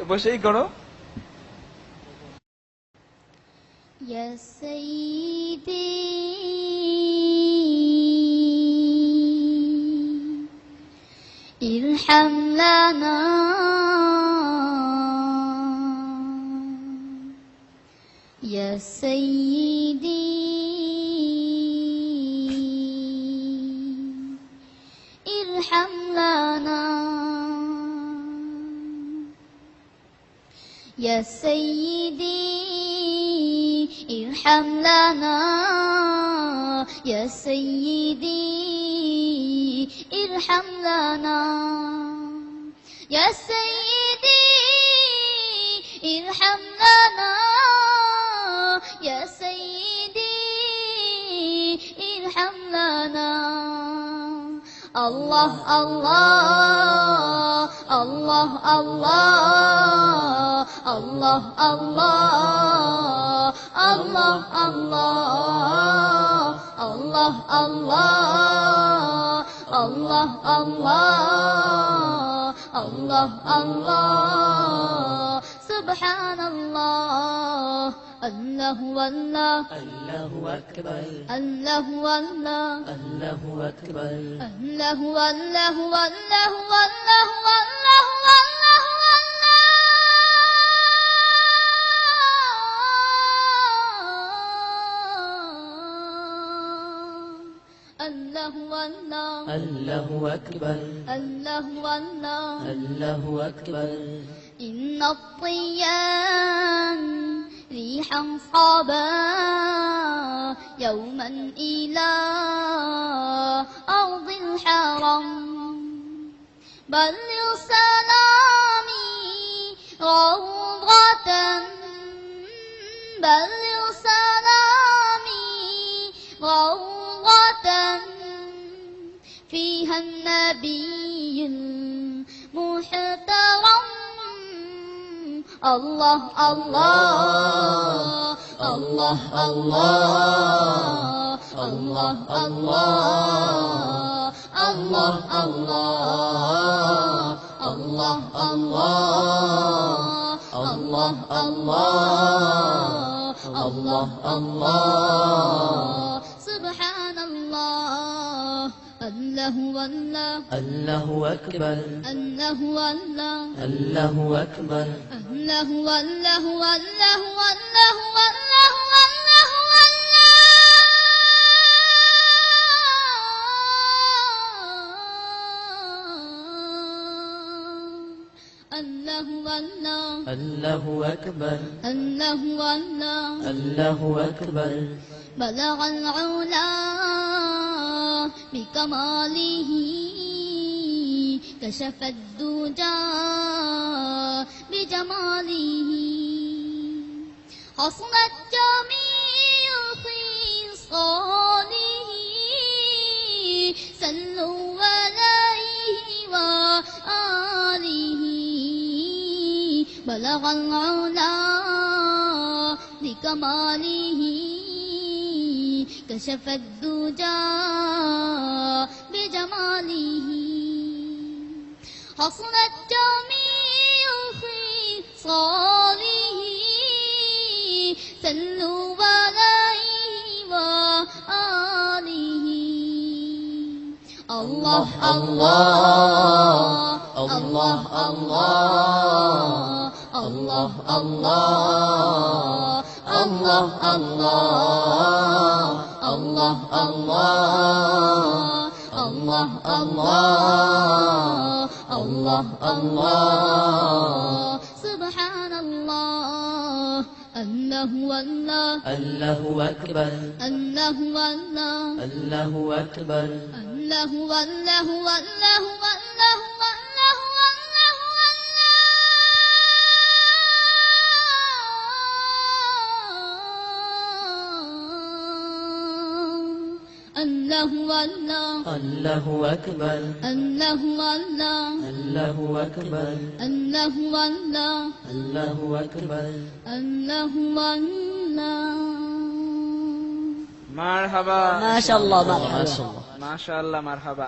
বসেই করো। ইয়া সাইয়্যিদি ইরহাম লানা ইয়া সাইয়্যিদি ইরহাম লানা ইয়া সাইয়্যিদি ارحم لنا يا سيدي ارحم لنا يا سيدي ارحم لنا يا سيدي ارحم لنا الله الله الله الله الله الله الله الله الله الله الله الله الله سبحان الله الله والله الله أكبر الله والله الله أكبر الله والله والله والله والله والله الله والله الله أكبر الله والله الله أكبر إن الطيان ريحا صابا يوما إلى أرض الحرم بلغ سلامي روضة بلغ سلامي روضة فيها النبي المحترم الله الله الله الله الله الله الله الله الله الله الله سبحان الله الله والله الله أكبر الله والله الله أكبر الله والله والله والله والله والله الله والله الله أكبر الله والله الله أكبر بلغ العلا بكماله كشف الدجى بجماله حصلت جميع خصاله صلوا عليه وآله بلغ العلا بكماله كشف الدجى بجماله حصلت جميع خصاله صلوا عليه وآله الله الله الله الله الله الله الله الله الله الله الله الله سبحان الله الله والله الله أكبر الله والله الله أكبر الله والله والله والله والله الله والله الله أكبر الله والله الله أكبر الله والله الله أكبر الله والله মারহাবা ما شاء الله مرحبا মাশাআল্লাহ মারহাবা।